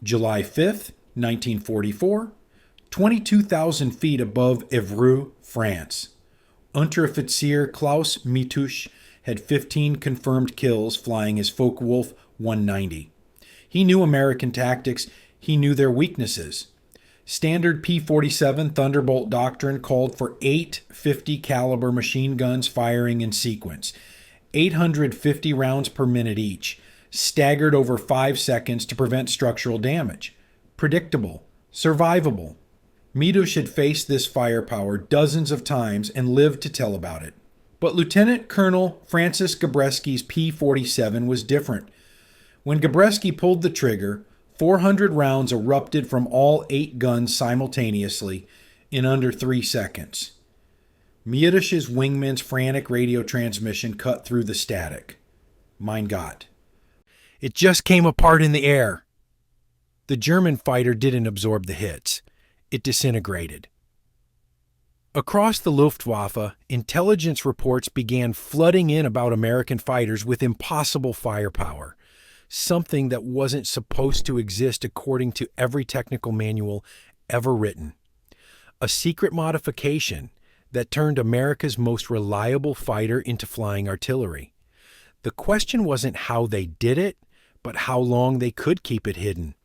July 5th, 1944, 22,000 feet above Évreux, France. Unteroffizier Klaus Mitusch had 15 confirmed kills flying his Focke-Wulf 190. He knew American tactics. He knew their weaknesses. Standard P-47 Thunderbolt doctrine called for 8 50 caliber machine guns firing in sequence, 850 rounds per minute each, staggered over 5 seconds to prevent structural damage. Predictable, survivable. Mitusch had faced this firepower dozens of times and lived to tell about it. But Lieutenant Colonel Francis Gabreski's P-47 was different. When Gabreski pulled the trigger, 400 rounds erupted from all 8 guns simultaneously in under 3 seconds. Mitusch's wingman's frantic radio transmission cut through the static. Mein Gott. It just came apart in the air. The German fighter didn't absorb the hits. It disintegrated. Across the Luftwaffe, intelligence reports began flooding in about American fighters with impossible firepower, something that wasn't supposed to exist according to every technical manual ever written. A secret modification that turned America's most reliable fighter into flying artillery. The question wasn't how they did it, but how long they could keep it hidden.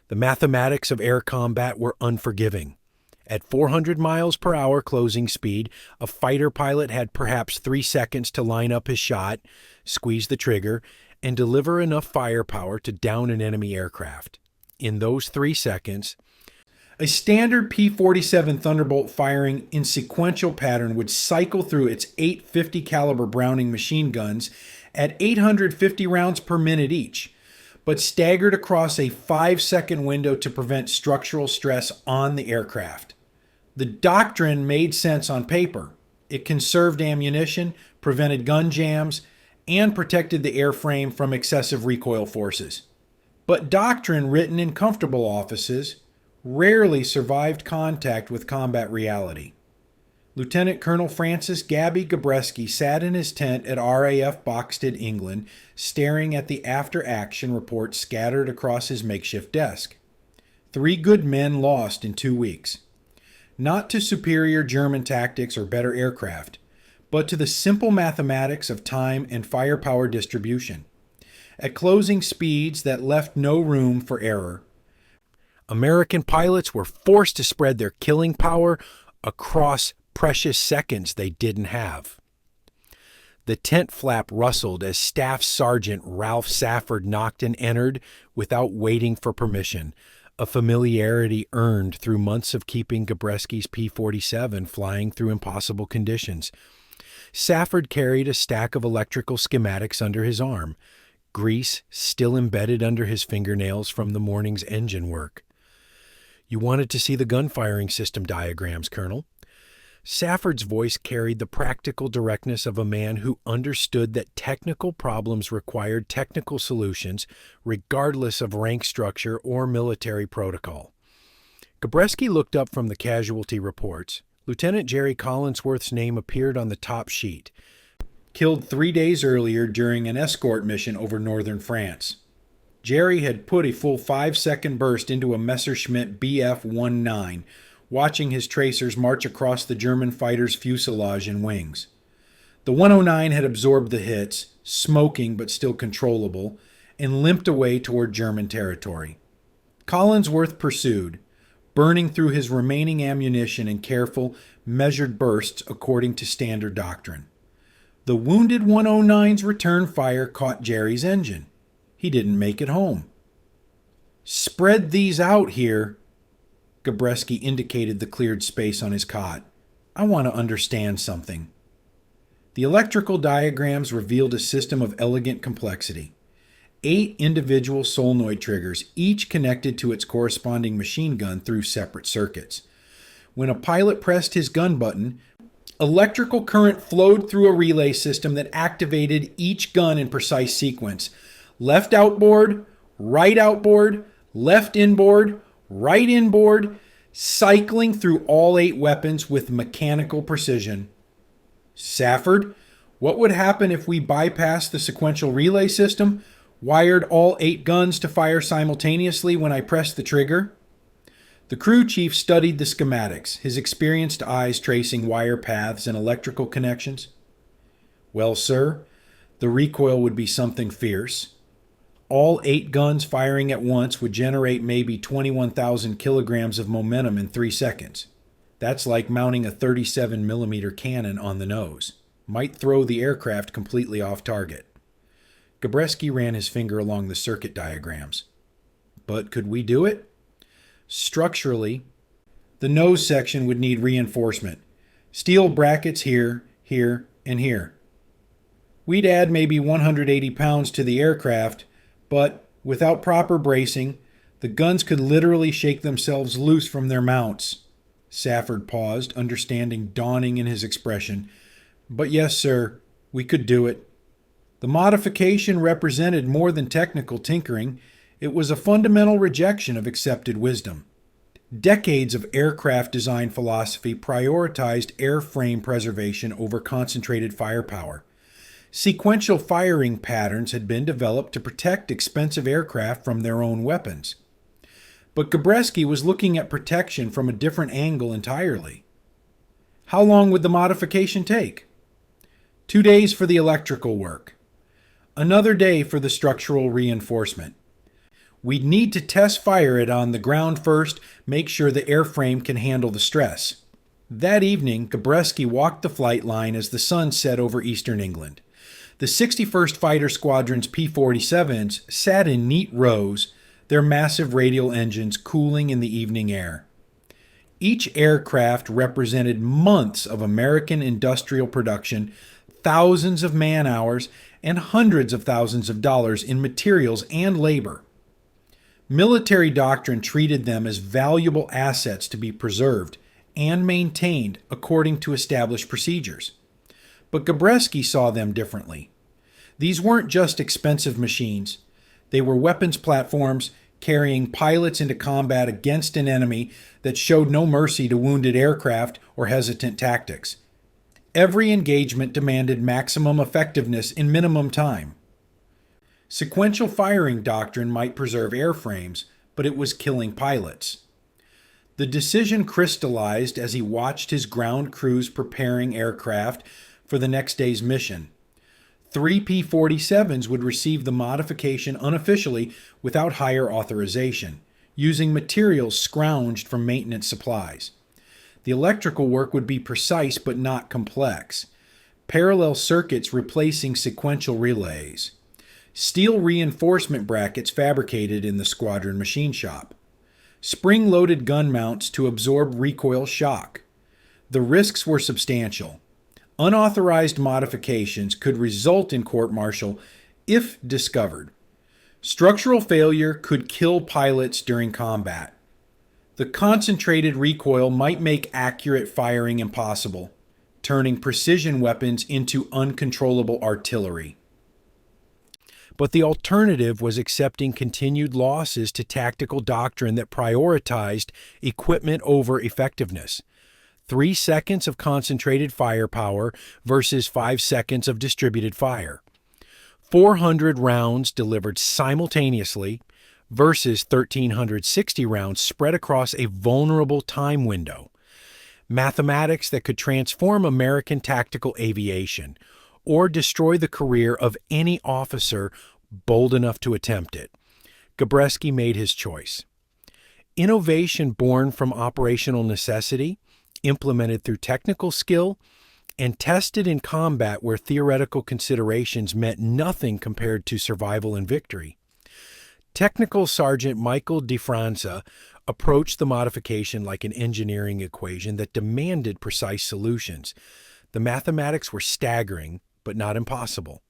The mathematics of air combat were unforgiving. At 400 miles per hour closing speed, a fighter pilot had perhaps 3 seconds to line up his shot, squeeze the trigger, and deliver enough firepower to down an enemy aircraft. In those 3 seconds, a standard P-47 Thunderbolt firing in sequential pattern would cycle through its 850 caliber Browning machine guns at 850 rounds per minute each, but staggered across a 5-second window to prevent structural stress on the aircraft. The doctrine made sense on paper. It conserved ammunition, prevented gun jams, and protected the airframe from excessive recoil forces. But doctrine written in comfortable offices rarely survived contact with combat reality. Lieutenant Colonel Francis Gabby Gabreski sat in his tent at RAF Boxted, England, staring at the after-action reports scattered across his makeshift desk. 3 good men lost in 2 weeks. Not to superior German tactics or better aircraft, but to the simple mathematics of time and firepower distribution. At closing speeds that left no room for error, American pilots were forced to spread their killing power across precious seconds they didn't have. The tent flap rustled as Staff Sergeant Ralph Safford knocked and entered without waiting for permission, a familiarity earned through months of keeping Gabreski's P-47 flying through impossible conditions. Safford carried a stack of electrical schematics under his arm, grease still embedded under his fingernails from the morning's engine work. "You wanted to see the gun firing system diagrams, Colonel?" Safford's voice carried the practical directness of a man who understood that technical problems required technical solutions, regardless of rank structure or military protocol. Gabreski looked up from the casualty reports. Lieutenant Jerry Collinsworth's name appeared on the top sheet. Killed 3 days earlier during an escort mission over northern France. Jerry had put a full 5-second burst into a Messerschmitt Bf-19, watching his tracers march across the German fighter's fuselage and wings. The 109 had absorbed the hits, smoking but still controllable, and limped away toward German territory. Collinsworth pursued, burning through his remaining ammunition in careful, measured bursts according to standard doctrine. The wounded 109's return fire caught Jerry's engine. He didn't make it home. "Spread these out here." Gabreski indicated the cleared space on his cot. "I want to understand something." The electrical diagrams revealed a system of elegant complexity. 8 individual solenoid triggers, each connected to its corresponding machine gun through separate circuits. When a pilot pressed his gun button, electrical current flowed through a relay system that activated each gun in precise sequence. Left outboard, right outboard, left inboard, right inboard, cycling through all 8 weapons with mechanical precision. "Safford, what would happen if we bypassed the sequential relay system? Wired all 8 guns to fire simultaneously when I pressed the trigger. The crew chief studied the schematics, his experienced eyes tracing wire paths and electrical connections. Well, sir, the recoil would be something fierce. All 8 guns firing at once would generate maybe 21,000 kilograms of momentum in 3 seconds. That's like mounting a 37mm cannon on the nose. Might throw the aircraft completely off target. Gabreski ran his finger along the circuit diagrams. But could we do it? Structurally, the nose section would need reinforcement. Steel brackets here, here, and here. We'd add maybe 180 pounds to the aircraft, but without proper bracing, the guns could literally shake themselves loose from their mounts. Safford paused, understanding dawning in his expression. But yes, sir, we could do it. The modification represented more than technical tinkering. It was a fundamental rejection of accepted wisdom. Decades of aircraft design philosophy prioritized airframe preservation over concentrated firepower. Sequential firing patterns had been developed to protect expensive aircraft from their own weapons. But Gabreski was looking at protection from a different angle entirely. How long would the modification take? 2 days for the electrical work. Another day for the structural reinforcement. We'd need to test fire it on the ground first, make sure the airframe can handle the stress. That evening, Gabreski walked the flight line as the sun set over eastern England. The 61st Fighter Squadron's P-47s sat in neat rows, their massive radial engines cooling in the evening air. Each aircraft represented months of American industrial production, thousands of man-hours, and hundreds of thousands of dollars in materials and labor. Military doctrine treated them as valuable assets to be preserved and maintained according to established procedures. But Gabreski saw them differently. These weren't just expensive machines. They were weapons platforms carrying pilots into combat against an enemy that showed no mercy to wounded aircraft or hesitant tactics. Every engagement demanded maximum effectiveness in minimum time. Sequential firing doctrine might preserve airframes, but it was killing pilots. The decision crystallized as he watched his ground crews preparing aircraft for the next day's mission. 3 P-47s would receive the modification unofficially without higher authorization, using materials scrounged from maintenance supplies. The electrical work would be precise but not complex. Parallel circuits replacing sequential relays. Steel reinforcement brackets fabricated in the squadron machine shop. Spring-loaded gun mounts to absorb recoil shock. The risks were substantial. Unauthorized modifications could result in court-martial if discovered. Structural failure could kill pilots during combat. The concentrated recoil might make accurate firing impossible, turning precision weapons into uncontrollable artillery. But the alternative was accepting continued losses to tactical doctrine that prioritized equipment over effectiveness. 3 seconds of concentrated firepower versus 5 seconds of distributed fire. 400 rounds delivered simultaneously versus 1,360 rounds spread across a vulnerable time window. Mathematics that could transform American tactical aviation or destroy the career of any officer bold enough to attempt it. Gabreski made his choice. Innovation born from operational necessity, implemented through technical skill, and tested in combat where theoretical considerations meant nothing compared to survival and victory. Technical Sergeant Michael DeFranza approached the modification like an engineering equation that demanded precise solutions. The mathematics were staggering, but not impossible.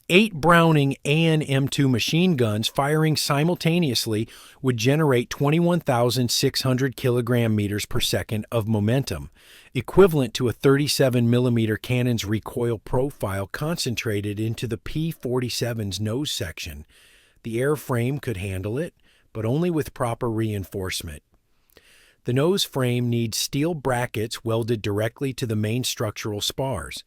8 Browning AN M2 machine guns firing simultaneously would generate 21,600 kilogram meters per second of momentum, equivalent to a 37mm cannon's recoil profile concentrated into the P-47's nose section. The airframe could handle it, but only with proper reinforcement. The nose frame needs steel brackets welded directly to the main structural spars.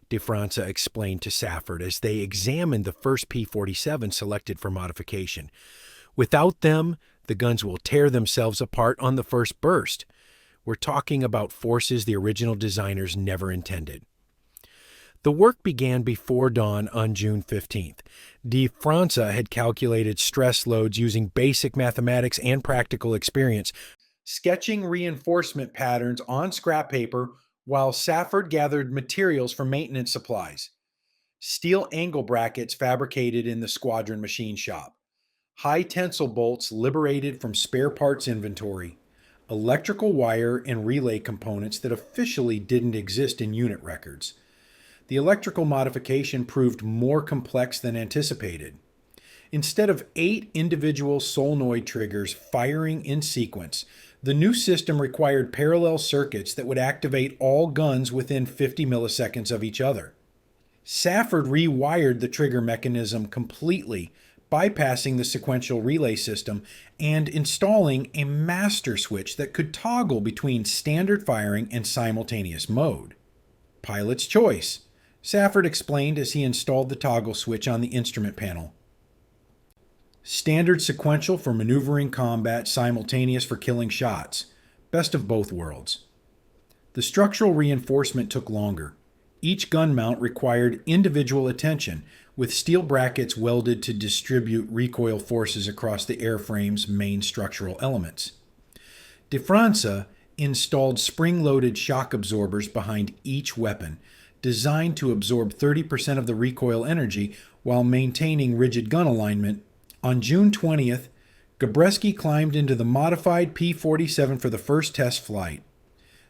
de France explained to Safford as they examined the first P-47 selected for modification. Without them, the guns will tear themselves apart on the first burst. We're talking about forces the original designers never intended. The work began before dawn on June 15th. De France had calculated stress loads using basic mathematics and practical experience, sketching reinforcement patterns on scrap paper while Safford gathered materials for maintenance supplies. Steel angle brackets fabricated in the squadron machine shop. High tensile bolts liberated from spare parts inventory. Electrical wire and relay components that officially didn't exist in unit records. The electrical modification proved more complex than anticipated. Instead of 8 individual solenoid triggers firing in sequence, the new system required parallel circuits that would activate all guns within 50 milliseconds of each other. Safford rewired the trigger mechanism completely, bypassing the sequential relay system and installing a master switch that could toggle between standard firing and simultaneous mode. Pilot's choice, Safford explained as he installed the toggle switch on the instrument panel. Standard sequential for maneuvering combat, simultaneous for killing shots. Best of both worlds. The structural reinforcement took longer. Each gun mount required individual attention, with steel brackets welded to distribute recoil forces across the airframe's main structural elements. De France installed spring-loaded shock absorbers behind each weapon, designed to absorb 30% of the recoil energy while maintaining rigid gun alignment. On June 20th, Gabreski climbed into the modified P-47 for the first test flight.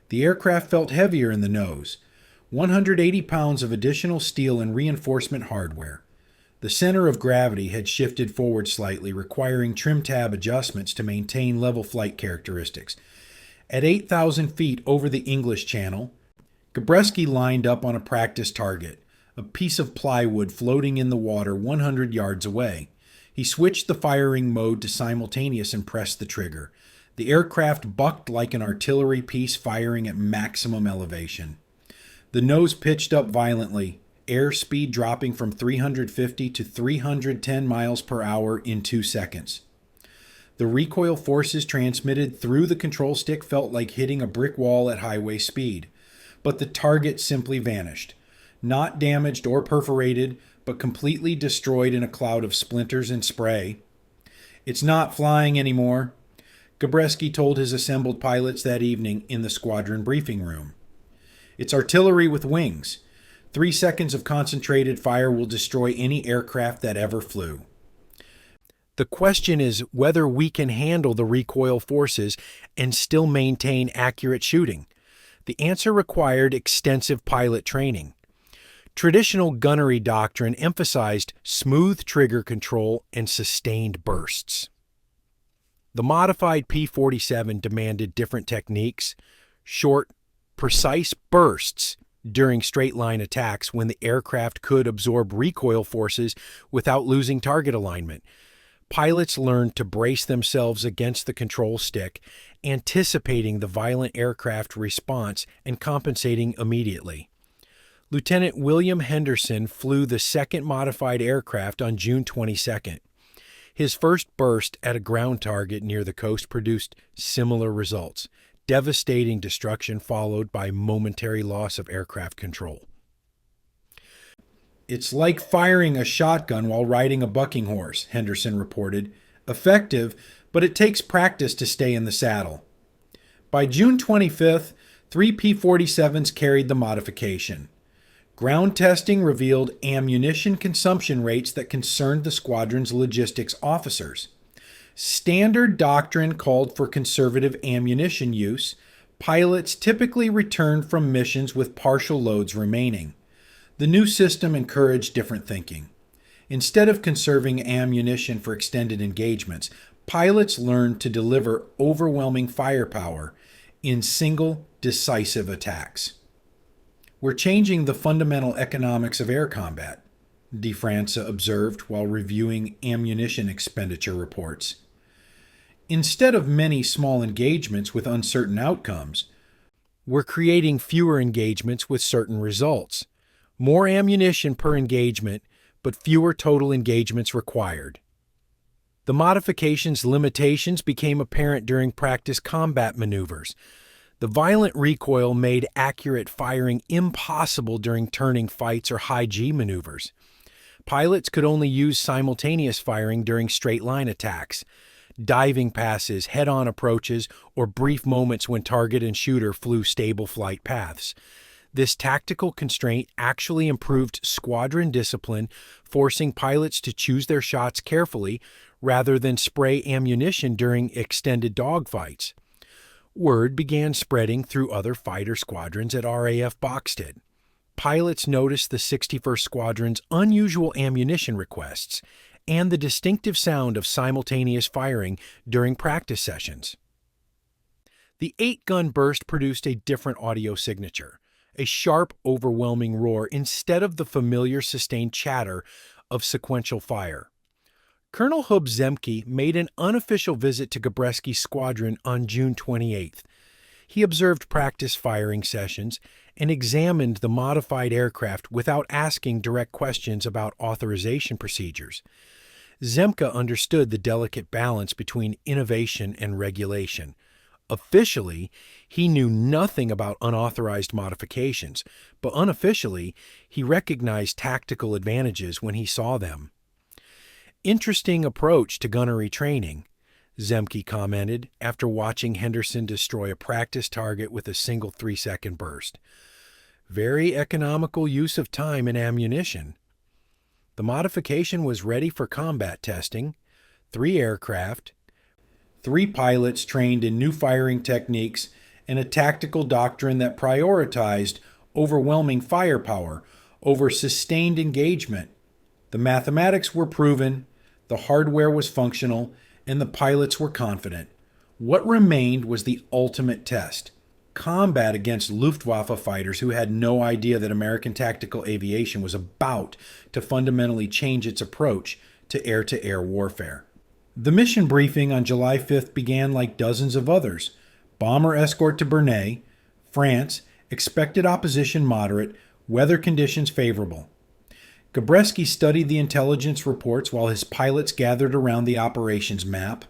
The aircraft felt heavier in the nose, 180 pounds of additional steel and reinforcement hardware. The center of gravity had shifted forward slightly, requiring trim tab adjustments to maintain level flight characteristics. At 8,000 feet over the English Channel, Gabreski lined up on a practice target, a piece of plywood floating in the water 100 yards away. He switched the firing mode to simultaneous and pressed the trigger. The aircraft bucked like an artillery piece firing at maximum elevation. The nose pitched up violently, airspeed dropping from 350 to 310 miles per hour in 2 seconds. The recoil forces transmitted through the control stick felt like hitting a brick wall at highway speed. But the target simply vanished, not damaged or perforated, but completely destroyed in a cloud of splinters and spray. "It's not flying anymore," Gabreski told his assembled pilots that evening in the squadron briefing room. "It's artillery with wings. 3 seconds of concentrated fire will destroy any aircraft that ever flew." The question is whether we can handle the recoil forces and still maintain accurate shooting. The answer required extensive pilot training. Traditional gunnery doctrine emphasized smooth trigger control and sustained bursts. The modified P-47 demanded different techniques, short, precise bursts during straight-line attacks when the aircraft could absorb recoil forces without losing target alignment. Pilots learned to brace themselves against the control stick, anticipating the violent aircraft response and compensating immediately. Lieutenant William Henderson flew the second modified aircraft on June 22nd. His first burst at a ground target near the coast produced similar results, devastating destruction followed by momentary loss of aircraft control. "It's like firing a shotgun while riding a bucking horse," Henderson reported. "Effective, but it takes practice to stay in the saddle." By June 25th, 3 P-47s carried the modification. Ground testing revealed ammunition consumption rates that concerned the squadron's logistics officers. Standard doctrine called for conservative ammunition use. Pilots typically returned from missions with partial loads remaining. The new system encouraged different thinking. Instead of conserving ammunition for extended engagements, pilots learned to deliver overwhelming firepower in single, decisive attacks. "We're changing the fundamental economics of air combat," de France observed while reviewing ammunition expenditure reports. "Instead of many small engagements with uncertain outcomes, we're creating fewer engagements with certain results. More ammunition per engagement, but fewer total engagements required. The modification's limitations became apparent during practice combat maneuvers. The violent recoil made accurate firing impossible during turning fights or high-G maneuvers. Pilots could only use simultaneous firing during straight-line attacks, diving passes, head-on approaches, or brief moments when target and shooter flew stable flight paths. This tactical constraint actually improved squadron discipline, forcing pilots to choose their shots carefully rather than spray ammunition during extended dogfights. Word began spreading through other fighter squadrons at RAF Boxted. Pilots noticed the 61st Squadron's unusual ammunition requests and the distinctive sound of simultaneous firing during practice sessions. The 8-gun burst produced a different audio signature, a sharp, overwhelming roar instead of the familiar sustained chatter of sequential fire. Colonel Hub Zemke made an unofficial visit to Gabreski's squadron on June 28th. He observed practice firing sessions and examined the modified aircraft without asking direct questions about authorization procedures. Zemke understood the delicate balance between innovation and regulation. Officially, he knew nothing about unauthorized modifications, but unofficially, he recognized tactical advantages when he saw them. "Interesting approach to gunnery training," Zemke commented after watching Henderson destroy a practice target with a single 3-second burst. "Very economical use of time and ammunition." The modification was ready for combat testing. 3 aircraft, 3 pilots trained in new firing techniques, and a tactical doctrine that prioritized overwhelming firepower over sustained engagement. The mathematics were proven, the hardware was functional, and the pilots were confident. What remained was the ultimate test: combat against Luftwaffe fighters who had no idea that American tactical aviation was about to fundamentally change its approach to air-to-air warfare. The mission briefing on July 5th began like dozens of others. Bomber escort to Bernay, France, expected opposition moderate, weather conditions favorable. Gabreski studied the intelligence reports while his pilots gathered around the operations map.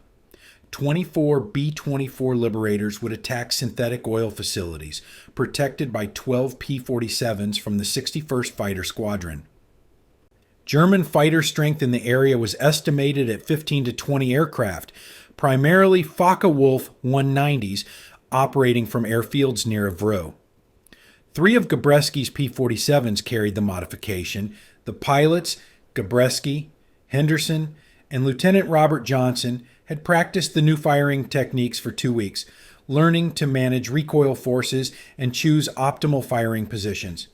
24 B-24 Liberators would attack synthetic oil facilities, protected by 12 P-47s from the 61st Fighter Squadron. German fighter strength in the area was estimated at 15 to 20 aircraft, primarily Focke-Wulf 190s operating from airfields near Evreux. 3 of Gabreski's P-47s carried the modification. The pilots, Gabreski, Henderson, and Lieutenant Robert Johnson had practiced the new firing techniques for 2 weeks, learning to manage recoil forces and choose optimal firing positions.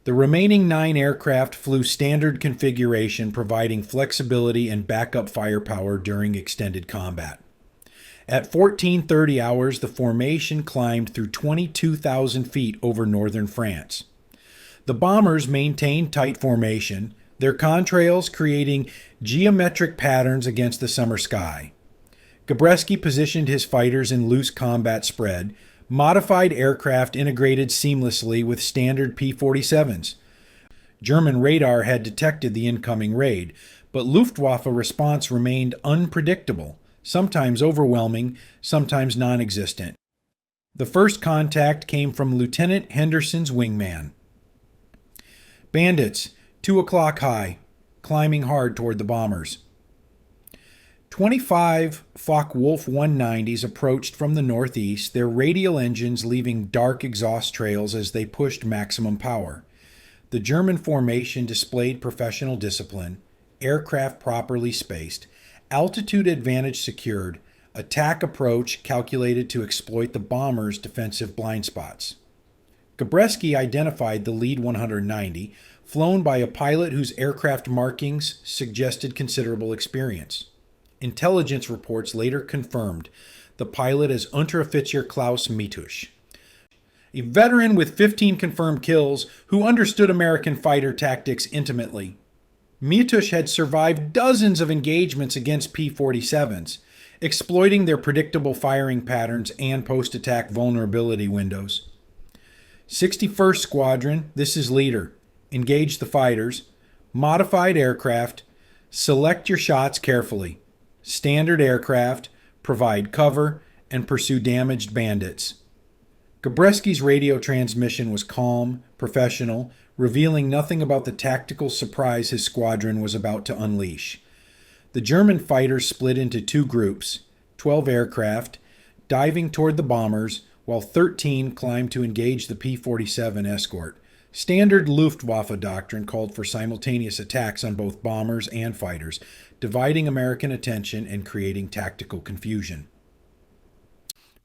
The remaining 9 aircraft flew standard configuration, providing flexibility and backup firepower during extended combat. At 14:30 hours, the formation climbed through 22,000 feet over northern France. The bombers maintained tight formation, their contrails creating geometric patterns against the summer sky. Gabreski positioned his fighters in loose combat spread. Modified aircraft integrated seamlessly with standard P-47s. German radar had detected the incoming raid, but Luftwaffe response remained unpredictable, sometimes overwhelming, sometimes non-existent. The first contact came from Lieutenant Henderson's wingman. "Bandits, 2 o'clock high, climbing hard toward the bombers." 25 Focke-Wulf 190s approached from the northeast, their radial engines leaving dark exhaust trails as they pushed maximum power. The German formation displayed professional discipline, aircraft properly spaced, altitude advantage secured, attack approach calculated to exploit the bombers' defensive blind spots. Gabreski identified the lead 190, flown by a pilot whose aircraft markings suggested considerable experience. Intelligence reports later confirmed the pilot as Unteroffizier Klaus Mitusch, a veteran with 15 confirmed kills who understood American fighter tactics intimately. Mitusch had survived dozens of engagements against P-47s, exploiting their predictable firing patterns and post-attack vulnerability windows. 61st Squadron, this is leader. engage the fighters. Modified aircraft, select your shots carefully. Standard aircraft, provide cover, and pursue damaged bandits. Gabreski's radio transmission was calm, professional, revealing nothing about the tactical surprise his squadron was about to unleash. The German fighters split into two groups, 12 aircraft, diving toward the bombers, while 13 climbed to engage the P-47 escort. Standard Luftwaffe doctrine called for simultaneous attacks on both bombers and fighters, dividing American attention and creating tactical confusion.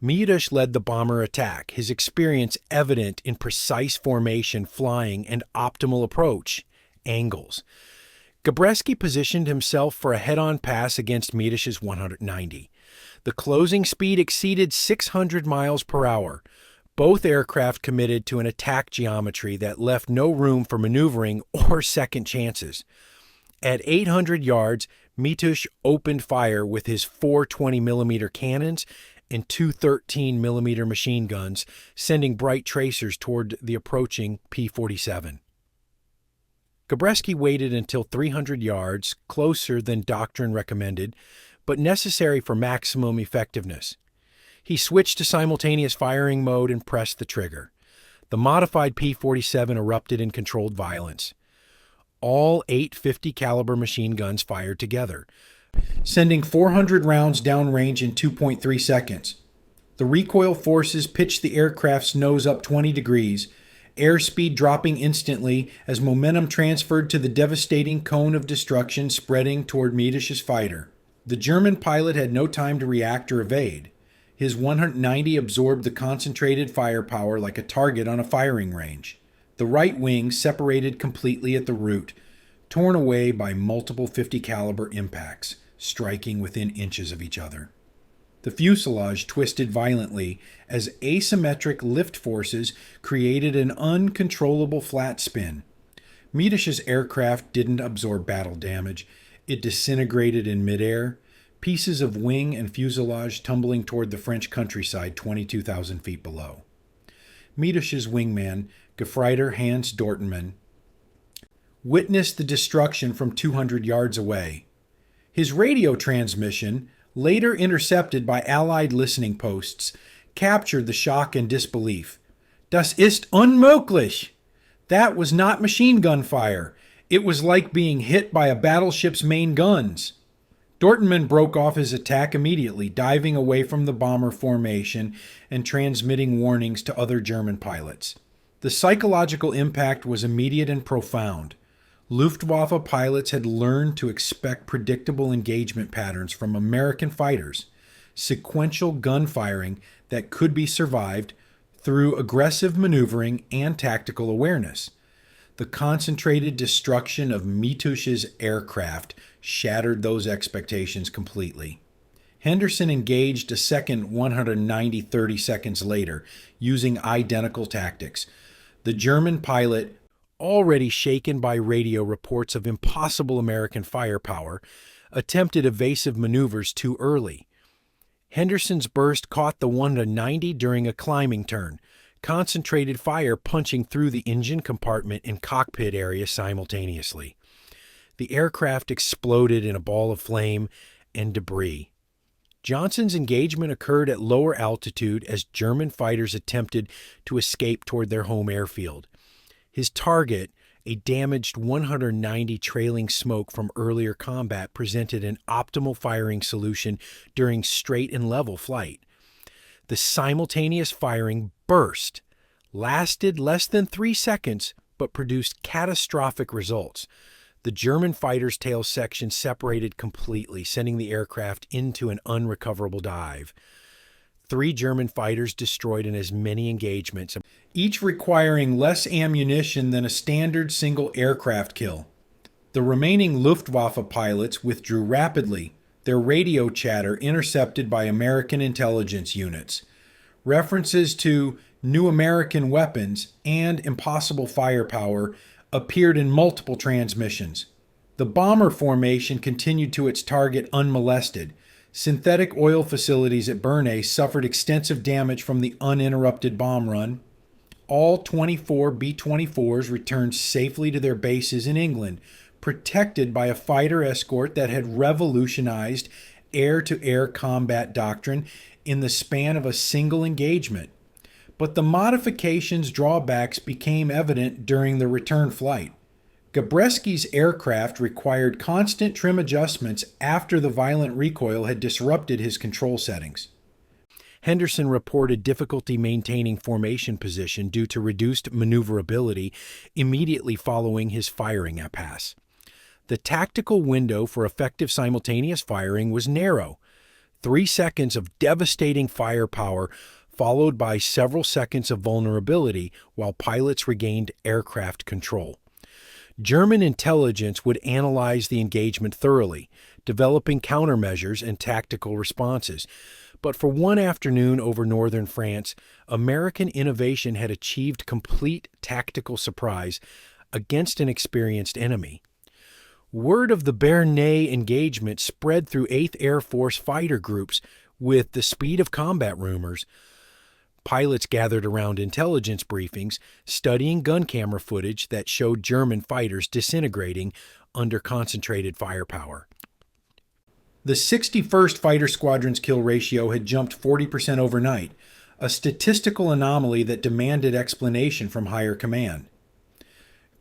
Miodush led the bomber attack, his experience evident in precise formation, flying, and optimal approach angles. Gabreski positioned himself for a head-on pass against Miodush's 190. The closing speed exceeded 600 miles per hour. Both aircraft committed to an attack geometry that left no room for maneuvering or second chances. At 800 yards, Miodush opened fire with his 420mm cannons and two 13mm machine guns, sending bright tracers toward the approaching P-47. Gabreski waited until 300 yards, closer than doctrine recommended, but necessary for maximum effectiveness. He switched to simultaneous firing mode and pressed the trigger. The modified P-47 erupted in controlled violence. All 850 caliber machine guns fired together, sending 400 rounds downrange in 2.3 seconds. The recoil forces pitched the aircraft's nose up 20 degrees, airspeed dropping instantly as momentum transferred to the devastating cone of destruction spreading toward Miodush's fighter. The German pilot had no time to react or evade. His 190 absorbed the concentrated firepower like a target on a firing range. The right wing separated completely at the root, torn away by multiple 50 caliber impacts, striking within inches of each other. The fuselage twisted violently as asymmetric lift forces created an uncontrollable flat spin. Miodush's aircraft didn't absorb battle damage. It disintegrated in midair, pieces of wing and fuselage tumbling toward the French countryside 22,000 feet below. Miodush's wingman, Gefreiter Hans Dortmann, witnessed the destruction from 200 yards away. His radio transmission, later intercepted by Allied listening posts, captured the shock and disbelief. Das ist unmöglich! That was not machine gun fire. It was like being hit by a battleship's main guns. Dortmann broke off his attack immediately, diving away from the bomber formation and transmitting warnings to other German pilots. The psychological impact was immediate and profound. Luftwaffe pilots had learned to expect predictable engagement patterns from American fighters, sequential gun firing that could be survived through aggressive maneuvering and tactical awareness. The concentrated destruction of Miodush's aircraft shattered those expectations completely. Henderson engaged a second 190 30 seconds later, using identical tactics. The German pilot, already shaken by radio reports of impossible American firepower, attempted evasive maneuvers too early. Henderson's burst caught the 190 during a climbing turn, concentrated fire punching through the engine compartment and cockpit area simultaneously. The aircraft exploded in a ball of flame and debris. Johnson's engagement occurred at lower altitude as German fighters attempted to escape toward their home airfield. His target, a damaged 190 trailing smoke from earlier combat, presented an optimal firing solution during straight and level flight. The simultaneous firing burst, lasted less than 3 seconds, but produced catastrophic results. The German fighter's tail section separated completely, sending the aircraft into an unrecoverable dive. 3 German fighters destroyed in as many engagements, each requiring less ammunition than a standard single aircraft kill. The remaining Luftwaffe pilots withdrew rapidly, their radio chatter intercepted by American intelligence units. References to new American weapons and impossible firepower appeared in multiple transmissions. The bomber formation continued to its target unmolested. Synthetic oil facilities at Bernay suffered extensive damage from the uninterrupted bomb run. All 24 B-24s returned safely to their bases in England, protected by a fighter escort that had revolutionized air-to-air combat doctrine in the span of a single engagement. But the modification's drawbacks became evident during the return flight. Gabreski's aircraft required constant trim adjustments after the violent recoil had disrupted his control settings. Henderson reported difficulty maintaining formation position due to reduced maneuverability immediately following his firing pass. The tactical window for effective simultaneous firing was narrow. 3 seconds of devastating firepower followed by several seconds of vulnerability while pilots regained aircraft control. German intelligence would analyze the engagement thoroughly, developing countermeasures and tactical responses. But for one afternoon over northern France, American innovation had achieved complete tactical surprise against an experienced enemy. Word of the Bernay engagement spread through 8th Air Force fighter groups with the speed of combat rumors. Pilots gathered around intelligence briefings, studying gun camera footage that showed German fighters disintegrating under concentrated firepower. The 61st Fighter Squadron's kill ratio had jumped 40% overnight, a statistical anomaly that demanded explanation from higher command.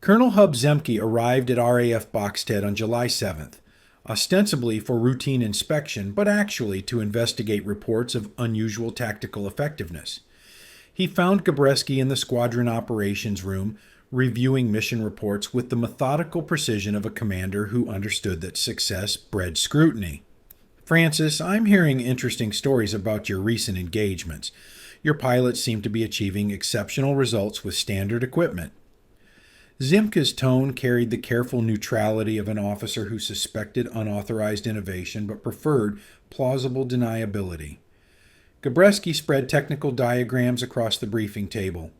Colonel Hub Zemke arrived at RAF Boxted on July 7th, ostensibly for routine inspection, but actually to investigate reports of unusual tactical effectiveness. He found Gabreski in the squadron operations room, reviewing mission reports with the methodical precision of a commander who understood that success bred scrutiny. "Francis, I'm hearing interesting stories about your recent engagements. Your pilots seem to be achieving exceptional results with standard equipment." Zemke's tone carried the careful neutrality of an officer who suspected unauthorized innovation but preferred plausible deniability. Gabreski spread technical diagrams across the briefing table.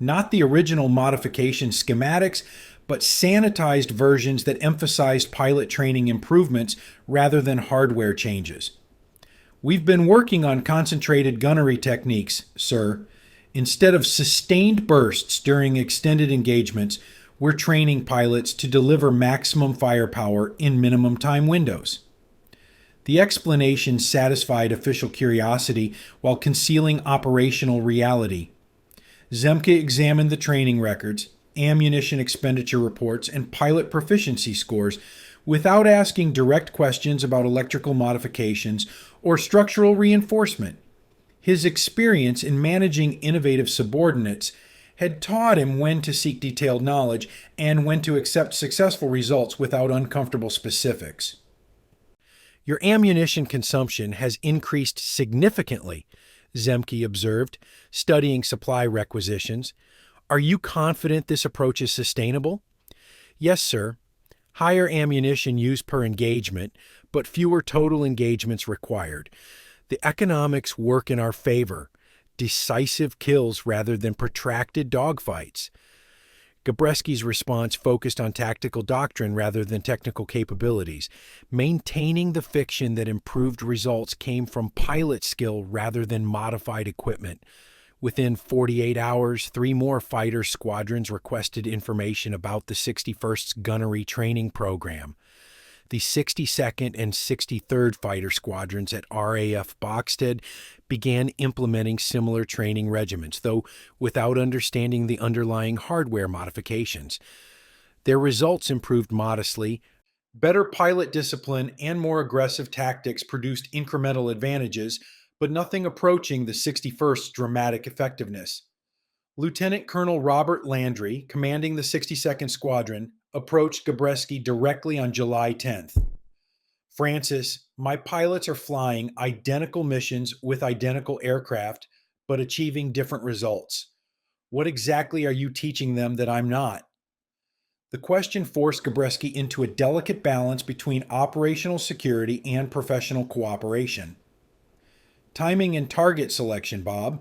Not the original modification schematics, but sanitized versions that emphasized pilot training improvements rather than hardware changes. "We've been working on concentrated gunnery techniques, sir. Instead of sustained bursts during extended engagements, we're training pilots to deliver maximum firepower in minimum time windows." The explanation satisfied official curiosity while concealing operational reality. Zemke examined the training records, ammunition expenditure reports, and pilot proficiency scores without asking direct questions about electrical modifications or structural reinforcement. His experience in managing innovative subordinates had taught him when to seek detailed knowledge and when to accept successful results without uncomfortable specifics. "Your ammunition consumption has increased significantly," Zemke observed, studying supply requisitions. "Are you confident this approach is sustainable?" "Yes, sir. Higher ammunition use per engagement, but fewer total engagements required. The economics work in our favor. Decisive kills rather than protracted dogfights." Gabreski's response focused on tactical doctrine rather than technical capabilities, maintaining the fiction that improved results came from pilot skill rather than modified equipment. Within 48 hours, 3 more fighter squadrons requested information about the 61st's gunnery training program. The 62nd and 63rd Fighter Squadrons at RAF Boxted began implementing similar training regimens, though without understanding the underlying hardware modifications. Their results improved modestly. Better pilot discipline and more aggressive tactics produced incremental advantages, but nothing approaching the 61st's dramatic effectiveness. Lieutenant Colonel Robert Landry, commanding the 62nd Squadron, approached Gabreski directly on July 10th. "Francis, my pilots are flying identical missions with identical aircraft, but achieving different results. What exactly are you teaching them that I'm not?" The question forced Gabreski into a delicate balance between operational security and professional cooperation. "Timing and target selection, Bob.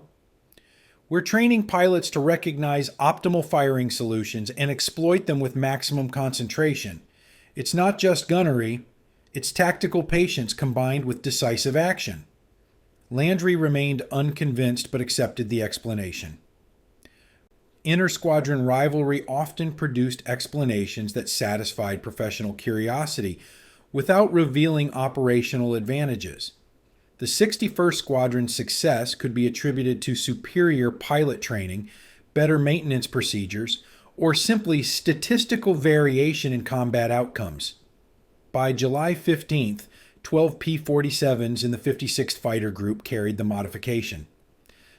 We're training pilots to recognize optimal firing solutions and exploit them with maximum concentration. It's not just gunnery, it's tactical patience combined with decisive action." Landry remained unconvinced but accepted the explanation. Inter-squadron rivalry often produced explanations that satisfied professional curiosity without revealing operational advantages. The 61st Squadron's success could be attributed to superior pilot training, better maintenance procedures, or simply statistical variation in combat outcomes. By July 15th, 12 P-47s in the 56th Fighter Group carried the modification.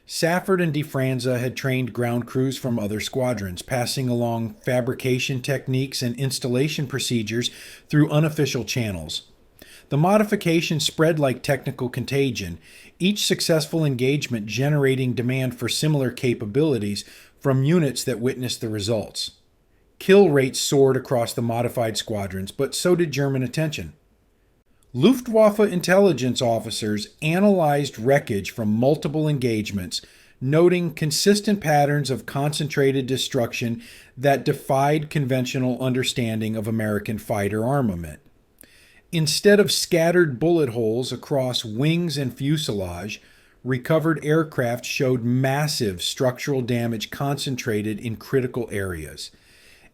Safford and DeFranza had trained ground crews from other squadrons, passing along fabrication techniques and installation procedures through unofficial channels. The modification spread like technical contagion, each successful engagement generating demand for similar capabilities from units that witnessed the results. Kill rates soared across the modified squadrons, but so did German attention. Luftwaffe intelligence officers analyzed wreckage from multiple engagements, noting consistent patterns of concentrated destruction that defied conventional understanding of American fighter armament. Instead of scattered bullet holes across wings and fuselage, recovered aircraft showed massive structural damage concentrated in critical areas.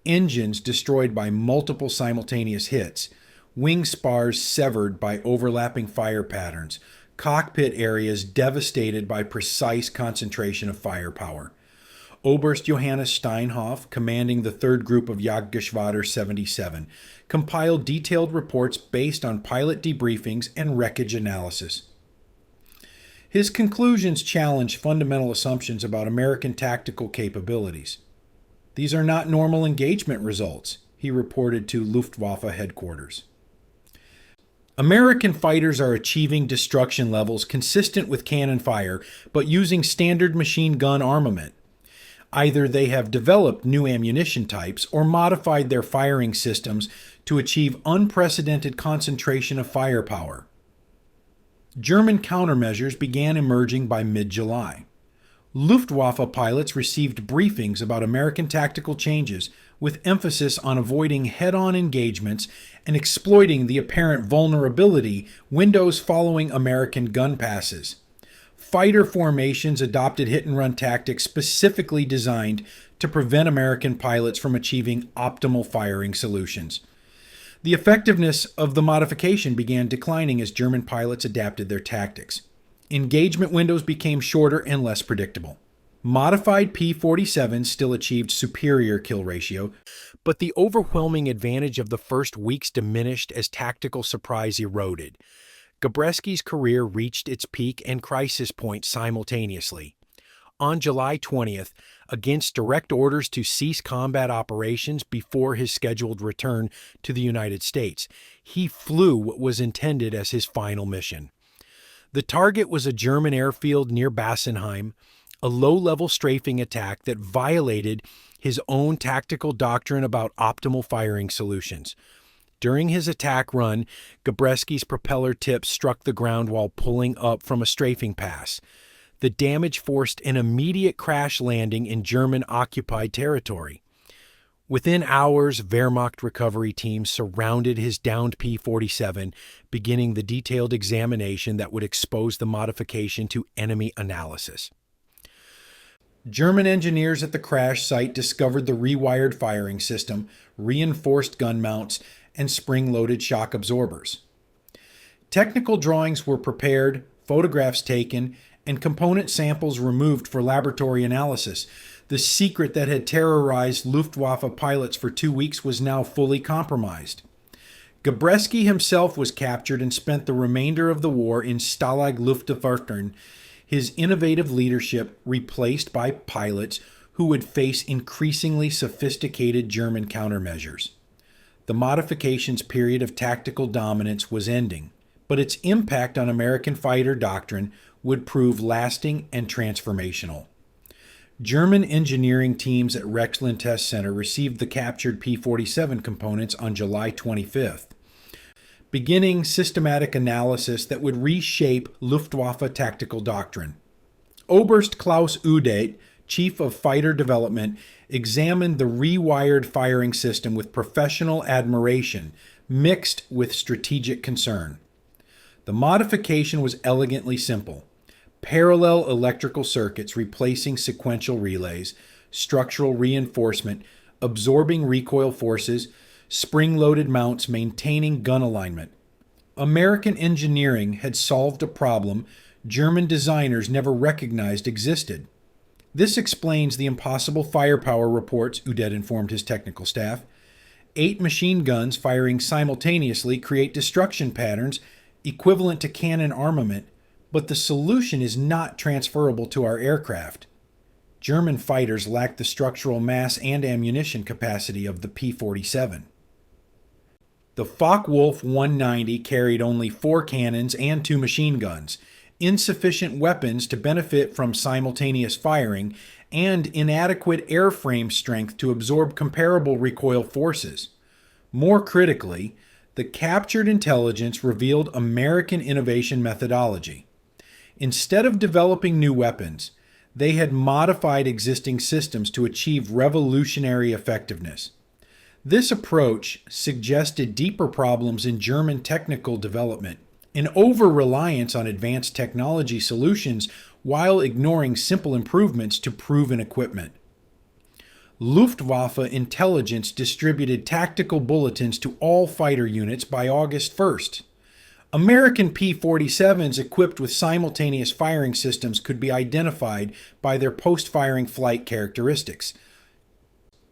Engines destroyed by multiple simultaneous hits, wing spars severed by overlapping fire patterns, cockpit areas devastated by precise concentration of firepower. Oberst Johannes Steinhoff, commanding the 3rd Group of Jagdgeschwader 77, compiled detailed reports based on pilot debriefings and wreckage analysis. His conclusions challenged fundamental assumptions about American tactical capabilities. "These are not normal engagement results," he reported to Luftwaffe headquarters. American fighters are achieving destruction levels consistent with cannon fire, but using standard machine gun armament. Either they have developed new ammunition types or modified their firing systems to achieve unprecedented concentration of firepower. German countermeasures began emerging by mid-July. Luftwaffe pilots received briefings about American tactical changes, with emphasis on avoiding head-on engagements and exploiting the apparent vulnerability windows following American gun passes. Fighter formations adopted hit-and-run tactics specifically designed to prevent American pilots from achieving optimal firing solutions. The effectiveness of the modification began declining as German pilots adapted their tactics. Engagement windows became shorter and less predictable. Modified P-47s still achieved superior kill ratio, but the overwhelming advantage of the first weeks diminished as tactical surprise eroded. Gabreski's career reached its peak and crisis point simultaneously. On July 20th, against direct orders to cease combat operations before his scheduled return to the United States, he flew what was intended as his final mission. The target was a German airfield near Bassenheim, a low-level strafing attack that violated his own tactical doctrine about optimal firing solutions. During his attack run, Gabreski's propeller tips struck the ground while pulling up from a strafing pass. The damage forced an immediate crash landing in German-occupied territory. Within hours, Wehrmacht recovery teams surrounded his downed P-47, beginning the detailed examination that would expose the modification to enemy analysis. German engineers at the crash site discovered the rewired firing system, reinforced gun mounts, and spring-loaded shock absorbers. Technical drawings were prepared, photographs taken, and component samples removed for laboratory analysis. The secret that had terrorized Luftwaffe pilots for 2 weeks was now fully compromised. Gabreski himself was captured and spent the remainder of the war in Stalag Luftwaffe, his innovative leadership replaced by pilots who would face increasingly sophisticated German countermeasures. The modification's period of tactical dominance was ending, but its impact on American fighter doctrine would prove lasting and transformational. German engineering teams at Rexland Test Center received the captured P-47 components on July 25th, beginning systematic analysis that would reshape Luftwaffe tactical doctrine. Oberst Klaus Udet, Chief of Fighter Development, examined the rewired firing system with professional admiration, mixed with strategic concern. The modification was elegantly simple. Parallel electrical circuits replacing sequential relays, structural reinforcement, absorbing recoil forces, spring-loaded mounts maintaining gun alignment. American engineering had solved a problem German designers never recognized existed. This explains the impossible firepower reports, Udet informed his technical staff. 8 machine guns firing simultaneously create destruction patterns equivalent to cannon armament, but the solution is not transferable to our aircraft. German fighters lack the structural mass and ammunition capacity of the P-47. The Focke-Wulf 190 carried only 4 cannons and 2 machine guns, insufficient weapons to benefit from simultaneous firing, and inadequate airframe strength to absorb comparable recoil forces. More critically, the captured intelligence revealed American innovation methodology. Instead of developing new weapons, they had modified existing systems to achieve revolutionary effectiveness. This approach suggested deeper problems in German technical development, an over-reliance on advanced technology solutions while ignoring simple improvements to proven equipment. Luftwaffe intelligence distributed tactical bulletins to all fighter units by August 1st. American P-47s equipped with simultaneous firing systems could be identified by their post-firing flight characteristics.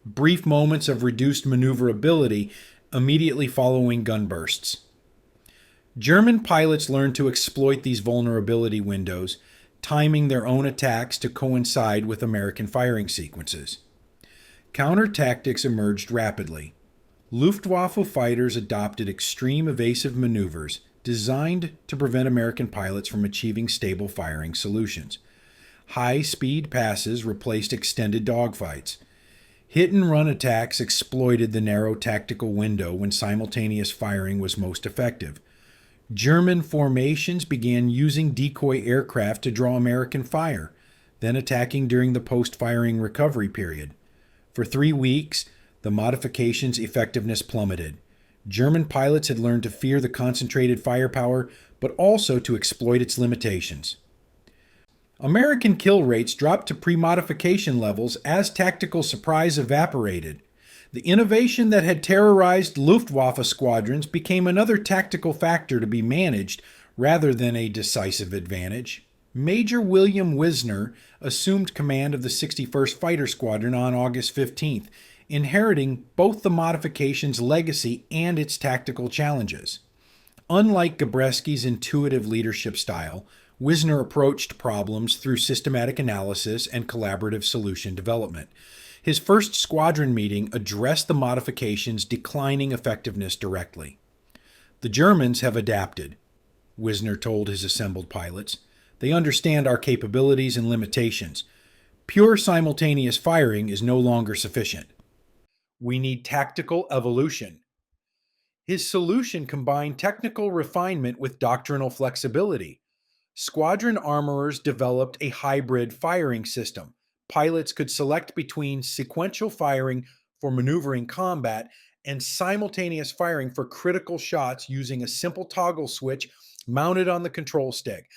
Brief moments of reduced maneuverability immediately following gun bursts. German pilots learned to exploit these vulnerability windows, timing their own attacks to coincide with American firing sequences. Counter tactics emerged rapidly. Luftwaffe fighters adopted extreme evasive maneuvers designed to prevent American pilots from achieving stable firing solutions. High-speed passes replaced extended dogfights. Hit-and-run attacks exploited the narrow tactical window when simultaneous firing was most effective. German formations began using decoy aircraft to draw American fire, then attacking during the post-firing recovery period. For 3 weeks, the modification's effectiveness plummeted. German pilots had learned to fear the concentrated firepower, but also to exploit its limitations. American kill rates dropped to pre-modification levels as tactical surprise evaporated. The innovation that had terrorized Luftwaffe squadrons became another tactical factor to be managed rather than a decisive advantage. Major William Wisner assumed command of the 61st Fighter Squadron on August 15th, inheriting both the modification's legacy and its tactical challenges. Unlike Gabreski's intuitive leadership style, Wisner approached problems through systematic analysis and collaborative solution development. His first squadron meeting addressed the modification's declining effectiveness directly. "The Germans have adapted," Wisner told his assembled pilots. "They understand our capabilities and limitations. Pure simultaneous firing is no longer sufficient. We need tactical evolution." His solution combined technical refinement with doctrinal flexibility. Squadron armorers developed a hybrid firing system. Pilots could select between sequential firing for maneuvering combat and simultaneous firing for critical shots using a simple toggle switch mounted on the control stick.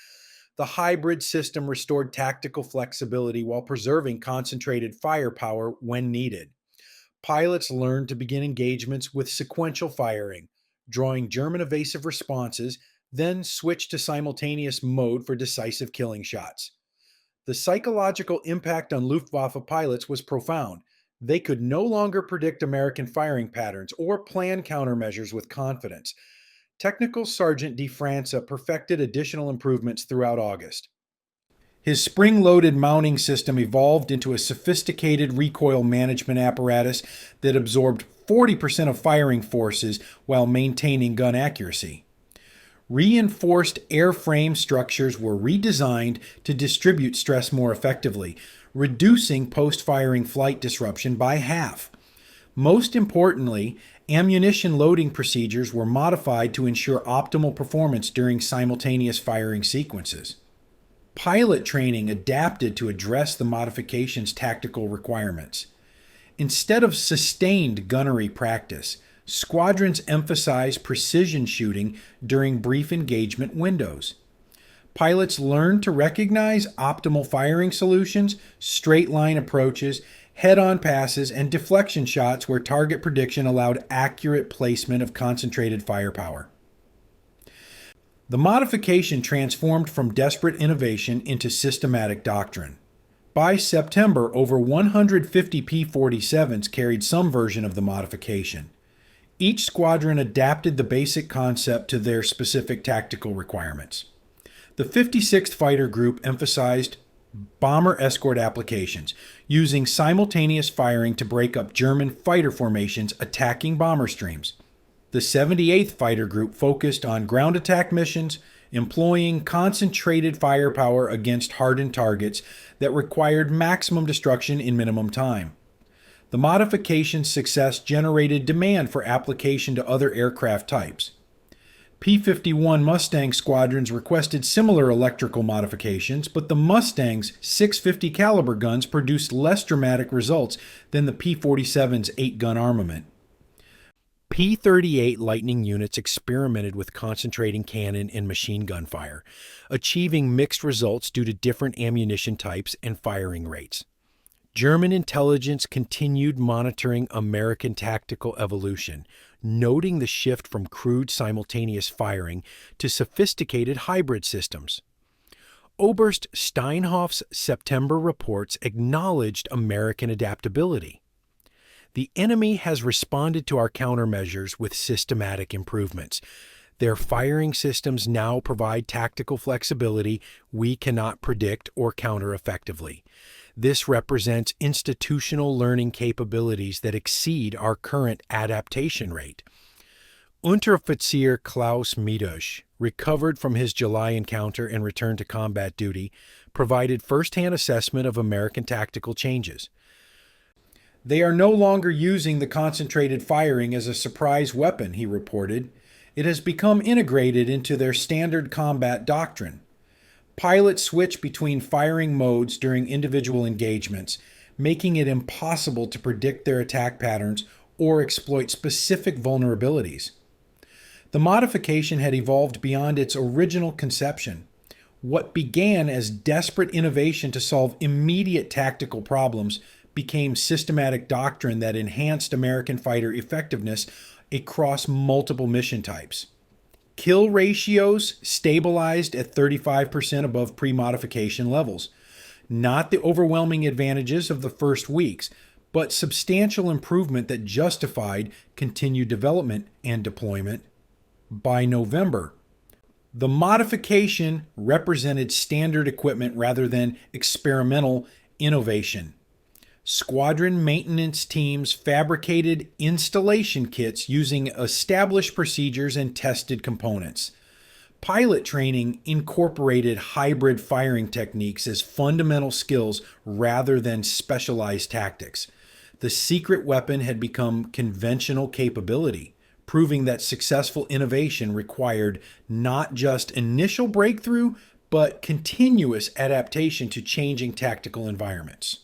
The hybrid system restored tactical flexibility while preserving concentrated firepower when needed. Pilots learned to begin engagements with sequential firing, drawing German evasive responses, then switch to simultaneous mode for decisive killing shots. The psychological impact on Luftwaffe pilots was profound. They could no longer predict American firing patterns or plan countermeasures with confidence. Technical Sergeant De Franza perfected additional improvements throughout August. His spring-loaded mounting system evolved into a sophisticated recoil management apparatus that absorbed 40% of firing forces while maintaining gun accuracy. Reinforced airframe structures were redesigned to distribute stress more effectively, reducing post-firing flight disruption by half. Most importantly, ammunition loading procedures were modified to ensure optimal performance during simultaneous firing sequences. Pilot training adapted to address the modification's tactical requirements. Instead of sustained gunnery practice, squadrons emphasized precision shooting during brief engagement windows. Pilots learned to recognize optimal firing solutions, straight-line approaches, head-on passes, and deflection shots where target prediction allowed accurate placement of concentrated firepower. The modification transformed from desperate innovation into systematic doctrine. By September, over 150 P-47s carried some version of the modification. Each squadron adapted the basic concept to their specific tactical requirements. The 56th Fighter Group emphasized bomber escort applications, using simultaneous firing to break up German fighter formations attacking bomber streams. The 78th Fighter Group focused on ground attack missions, employing concentrated firepower against hardened targets that required maximum destruction in minimum time. The modification's success generated demand for application to other aircraft types. P-51 Mustang squadrons requested similar electrical modifications, but the Mustang's 650 caliber guns produced less dramatic results than the P-47's 8-gun armament. P-38 Lightning units experimented with concentrating cannon and machine gun fire, achieving mixed results due to different ammunition types and firing rates. German intelligence continued monitoring American tactical evolution, noting the shift from crude simultaneous firing to sophisticated hybrid systems. Oberst Steinhoff's September reports acknowledged American adaptability. The enemy has responded to our countermeasures with systematic improvements. Their firing systems now provide tactical flexibility we cannot predict or counter effectively. This represents institutional learning capabilities that exceed our current adaptation rate. Unteroffizier Klaus Miedusch, recovered from his July encounter and returned to combat duty, provided first-hand assessment of American tactical changes. They are no longer using the concentrated firing as a surprise weapon, he reported. It has become integrated into their standard combat doctrine. Pilots switch between firing modes during individual engagements, making it impossible to predict their attack patterns or exploit specific vulnerabilities. The modification had evolved beyond its original conception. What began as desperate innovation to solve immediate tactical problems became systematic doctrine that enhanced American fighter effectiveness across multiple mission types. Kill ratios stabilized at 35% above pre-modification levels. Not the overwhelming advantages of the first weeks, but substantial improvement that justified continued development and deployment. By November, the modification represented standard equipment rather than experimental innovation. Squadron maintenance teams fabricated installation kits using established procedures and tested components. Pilot training incorporated hybrid firing techniques as fundamental skills rather than specialized tactics. The secret weapon had become conventional capability, proving that successful innovation required not just initial breakthrough, but continuous adaptation to changing tactical environments.